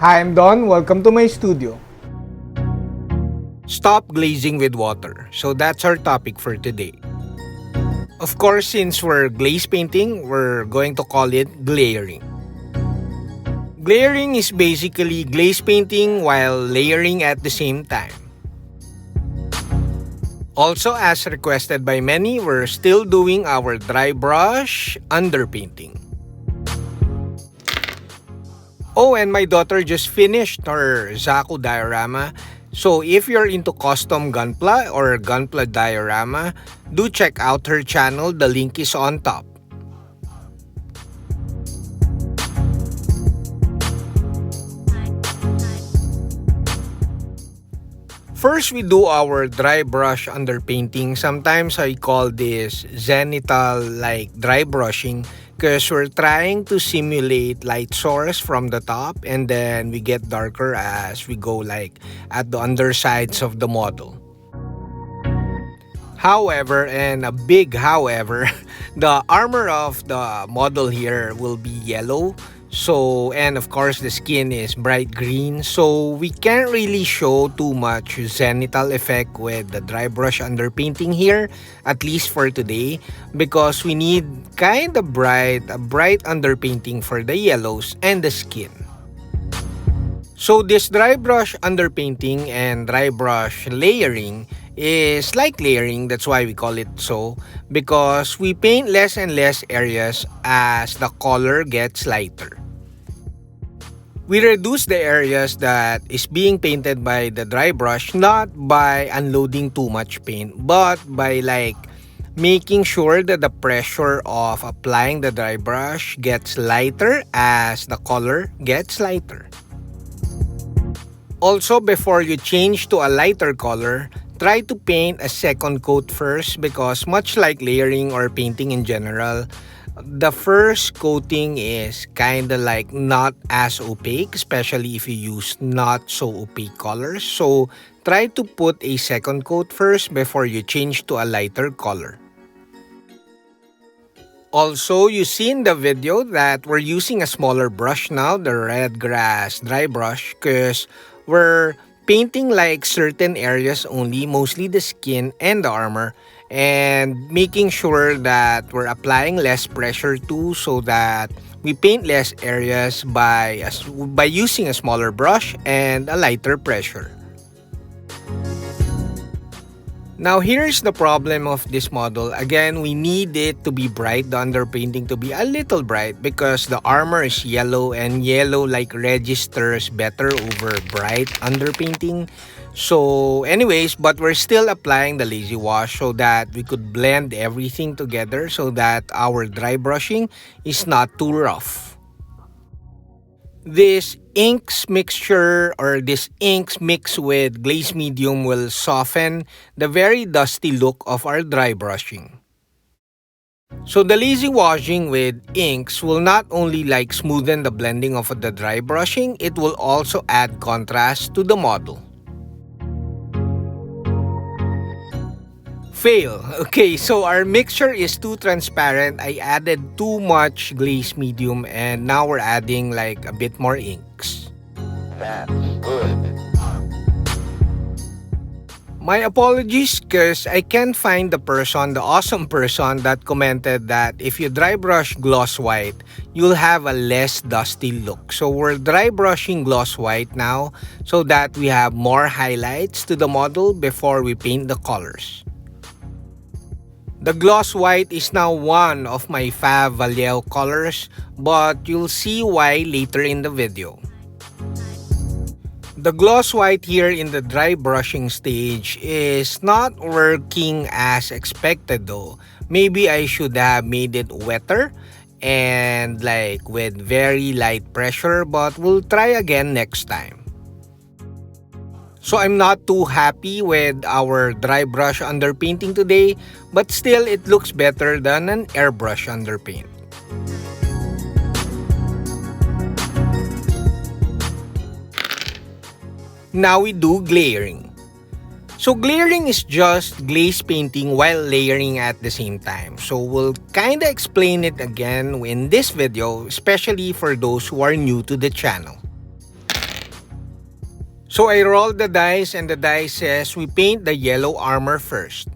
Hi, I'm Don. Welcome to my studio. Stop glazing with water. So that's our topic for today. Of course, since we're glaze painting, we're going to call it glayering. Glayering is basically glaze painting while layering at the same time. Also, as requested by many, we're still doing our dry brush underpainting. Oh, and my daughter just finished her Zaku diorama. So if you're into custom gunpla or gunpla diorama, do check out her channel. The link is on top. First, we do our dry brush underpainting. Sometimes I call this zenithal like dry brushing because we're trying to simulate light source from the top and then we get darker as we go like at the undersides of the model. However, and a big however, the armor of the model here will be yellow. So, and of course the skin is bright green. So we can't really show too much zenithal effect with the dry brush underpainting here, at least for today, because we need kind of a bright underpainting for the yellows and the skin. So this dry brush underpainting and dry brush layering is like layering, that's why we call it so, because we paint less and less areas as the color gets lighter. We reduce the areas that is being painted by the dry brush not by unloading too much paint, but by like making sure that the pressure of applying the dry brush gets lighter as the color gets lighter. Also, before you change to a lighter color, try to paint a second coat first because much like layering or painting in general, the first coating is kinda like not as opaque, especially if you use not so opaque colors. So try to put a second coat first before you change to a lighter color. Also, you see in the video that we're using a smaller brush now, the red grass dry brush, because we're painting like certain areas only, mostly the skin and the armor, and making sure that we're applying less pressure too so that we paint less areas by using a smaller brush and a lighter pressure. Now here's the problem of this model. Again, we need it to be bright, the underpainting to be a little bright because the armor is yellow and yellow like registers better over bright underpainting. So anyways, but we're still applying the lazy wash so that we could blend everything together so that our dry brushing is not too rough. This inks mixture or this inks mixed with glaze medium will soften the very dusty look of our dry brushing. So the lazy washing with inks will not only like smoothen the blending of the dry brushing, it will also add contrast to the model. Fail. Okay, so our mixture is too transparent. I added too much glaze medium and now we're adding like a bit more inks. That's good. My apologies because I can't find the awesome person that commented that if you dry brush gloss white, you'll have a less dusty look. So we're dry brushing gloss white now so that we have more highlights to the model before we paint the colors. The gloss white is now one of my fav Vallejo colors, but you'll see why later in the video. The gloss white here in the dry brushing stage is not working as expected though. Maybe I should have made it wetter and like with very light pressure, but we'll try again next time. So I'm not too happy with our dry brush underpainting today, but still it looks better than an airbrush underpaint. Now we do glayering. So glayering is just glaze painting while layering at the same time. So we'll kinda explain it again in this video, especially for those who are new to the channel. So I roll the dice and the dice says we paint the yellow armor first.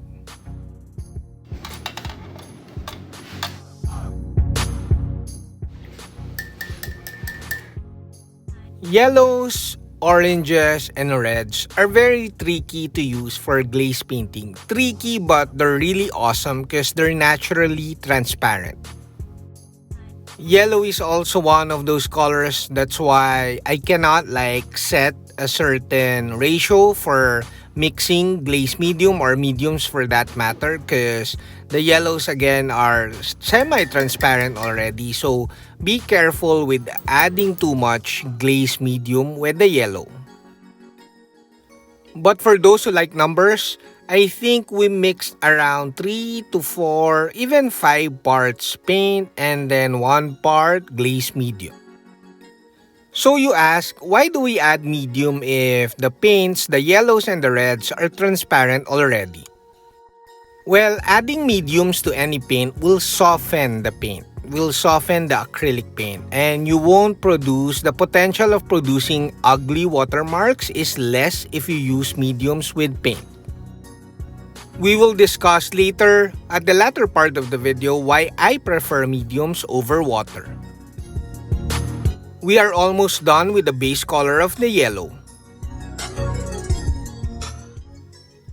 Yellows, oranges, and reds are very tricky to use for glaze painting. Tricky, but they're really awesome because they're naturally transparent. Yellow is also one of those colors. That's why I cannot set a certain ratio for mixing glaze medium or mediums for that matter, because the yellows again are semi-transparent already. So be careful with adding too much glaze medium with the yellow. But for those who like numbers, I think we mixed around 3 to 4, even 5 parts paint and then 1 part glaze medium. So you ask, why do we add medium if the paints, the yellows and the reds are transparent already? Well, adding mediums to any paint will soften the paint, will soften the acrylic paint, and you won't produce, the potential of producing ugly watermarks is less if you use mediums with paint. We will discuss later at the latter part of the video why I prefer mediums over water. We are almost done with the base color of the yellow.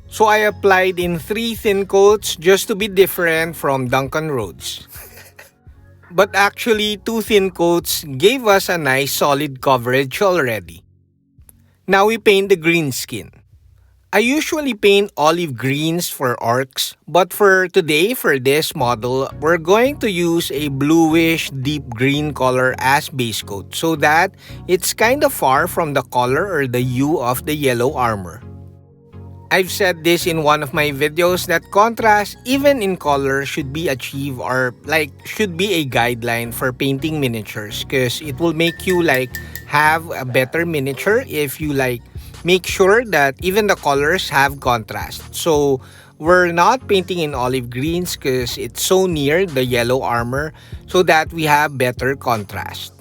So I applied in 3 thin coats just to be different from Duncan Rhodes. But actually 2 thin coats gave us a nice solid coverage already. Now we paint the green skin. I usually paint olive greens for orcs, but for today, for this model, we're going to use a bluish deep green color as base coat so that it's kind of far from the color or the hue of the yellow armor. I've said this in one of my videos that contrast, even in color, should be achieved or should be a guideline for painting miniatures, because it will make you have a better miniature if you make sure that even the colors have contrast. So we're not painting in olive greens because it's so near the yellow armor, so that we have better contrast.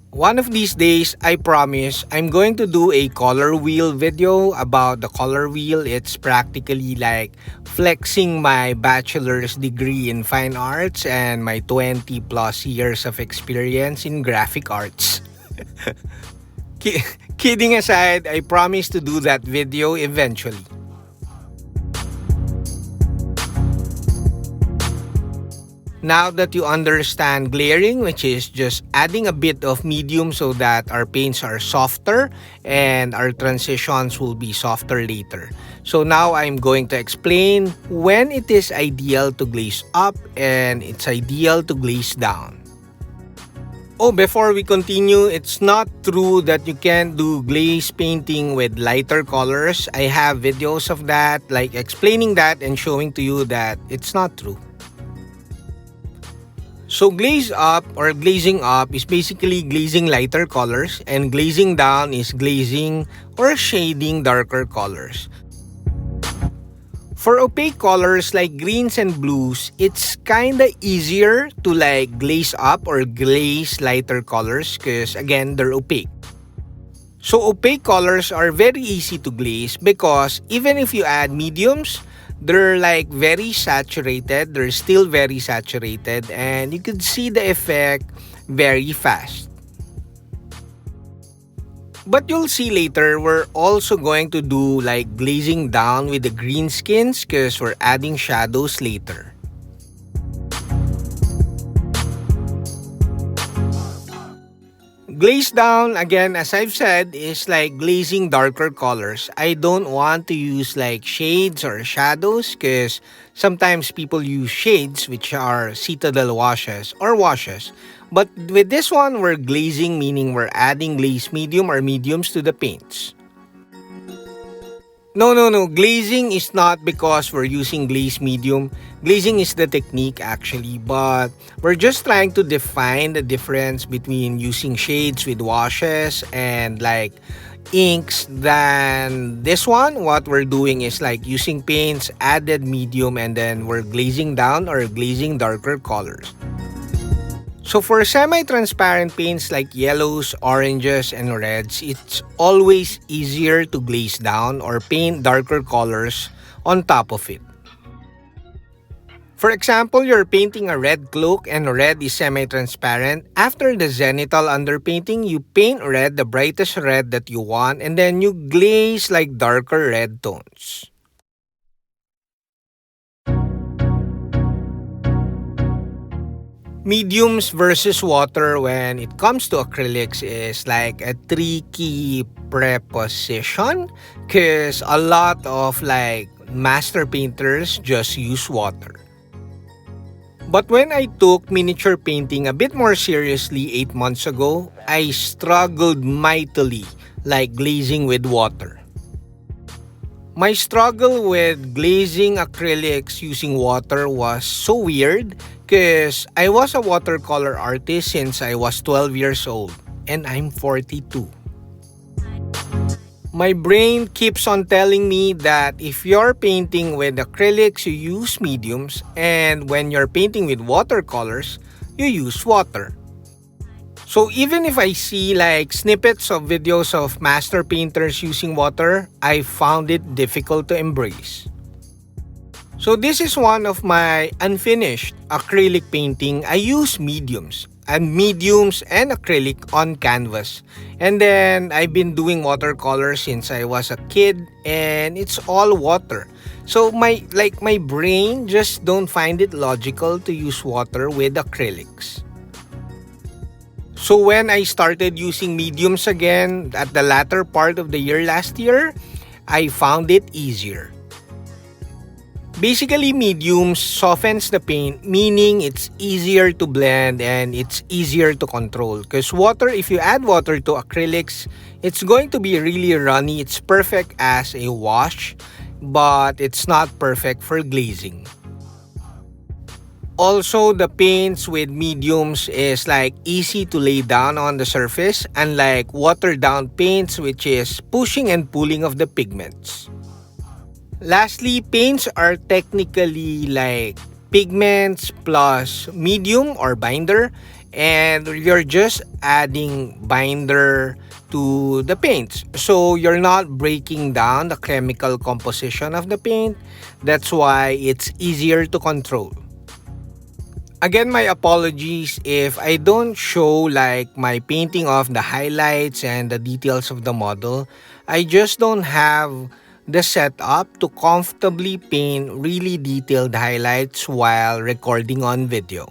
One of these days, I promise, I'm going to do a color wheel video about the color wheel. It's practically flexing my bachelor's degree in fine arts and my 20 plus years of experience in graphic arts. Kidding aside, I promise to do that video eventually. Now that you understand glayering, which is just adding a bit of medium so that our paints are softer and our transitions will be softer later. So now I'm going to explain when it is ideal to glaze up and it's ideal to glaze down. Oh, before we continue, it's not true that you can't do glaze painting with lighter colors. I have videos of that, explaining that and showing to you that it's not true. So glaze up or glazing up is basically glazing lighter colors, and glazing down is glazing or shading darker colors. For opaque colors like greens and blues, it's kinda easier to glaze up or glaze lighter colors because again, they're opaque. So opaque colors are very easy to glaze because even if you add mediums, they're very saturated, they're still very saturated, and you could see the effect very fast. But you'll see later, we're also going to do glazing down with the green skins because we're adding shadows later. Glaze down, again, as I've said, is glazing darker colors. I don't want to use shades or shadows because sometimes people use shades, which are citadel washes or washes. But with this one, we're glazing, meaning we're adding glaze medium or mediums to the paints. No. Glazing is not because we're using glaze medium. Glazing is the technique actually, but we're just trying to define the difference between using shades with washes and inks. Than this one, what we're doing is using paints, added medium, and then we're glazing down or glazing darker colors. So for semi-transparent paints like yellows, oranges, and reds, it's always easier to glaze down or paint darker colors on top of it. For example, you're painting a red cloak and red is semi-transparent. After the zenithal underpainting, you paint red, the brightest red that you want, and then you glaze like darker red tones. Mediums versus water when it comes to acrylics is like a tricky preposition because a lot of like master painters just use water. But when I took miniature painting a bit more seriously 8 months ago, I struggled mightily like glazing with water. My struggle with glazing acrylics using water was so weird because I was a watercolor artist since I was 12 years old and I'm 42. My brain keeps on telling me that if you're painting with acrylics, you use mediums, and when you're painting with watercolors, you use water. So even if I see like snippets of videos of master painters using water, I found it difficult to embrace. So this is one of my unfinished acrylic painting. I use mediums and acrylic on canvas. And then I've been doing watercolor since I was a kid and it's all water. So my brain just don't find it logical to use water with acrylics. So when I started using mediums again at the latter part of the year last year, I found it easier. Basically, mediums softens the paint, meaning it's easier to blend and it's easier to control. Because water, if you add water to acrylics, it's going to be really runny. It's perfect as a wash, but it's not perfect for glazing. Also, the paints with mediums is like easy to lay down on the surface, unlike watered down paints which is pushing and pulling of the pigments. Lastly, paints are technically like pigments plus medium or binder, and you're just adding binder to the paints. So you're not breaking down the chemical composition of the paint. That's why it's easier to control. Again, my apologies if I don't show like my painting of the highlights and the details of the model. I just don't have the setup to comfortably paint really detailed highlights while recording on video.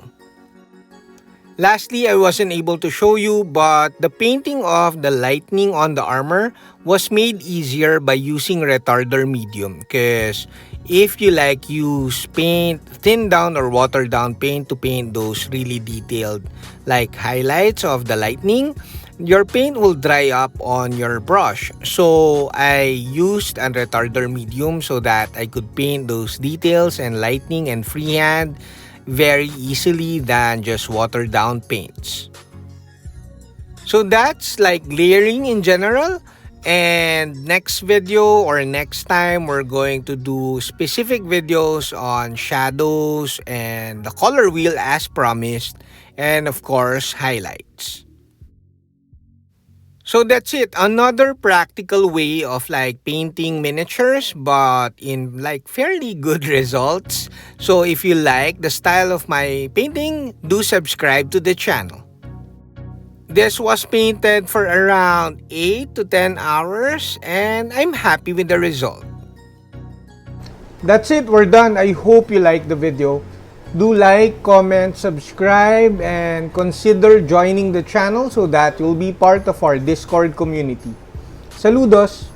Lastly, I wasn't able to show you, but the painting of the lightning on the armor was made easier by using retarder medium, because if you like use paint, thin down or watered down paint to paint those really detailed like highlights of the lightning, your paint will dry up on your brush. So I used a retarder medium so that I could paint those details and lightning and freehand very easily than just watered down paints. So that's like layering in general. And next video or next time, we're going to do specific videos on shadows and the color wheel as promised, and of course highlights. So that's it. Another practical way of like painting miniatures but in like fairly good results. So if you like the style of my painting, do subscribe to the channel. This was painted for around 8 to 10 hours and I'm happy with the result. That's it, we're done. I hope you liked the video. Do like, comment, subscribe, and consider joining the channel so that you'll be part of our Discord community. Saludos!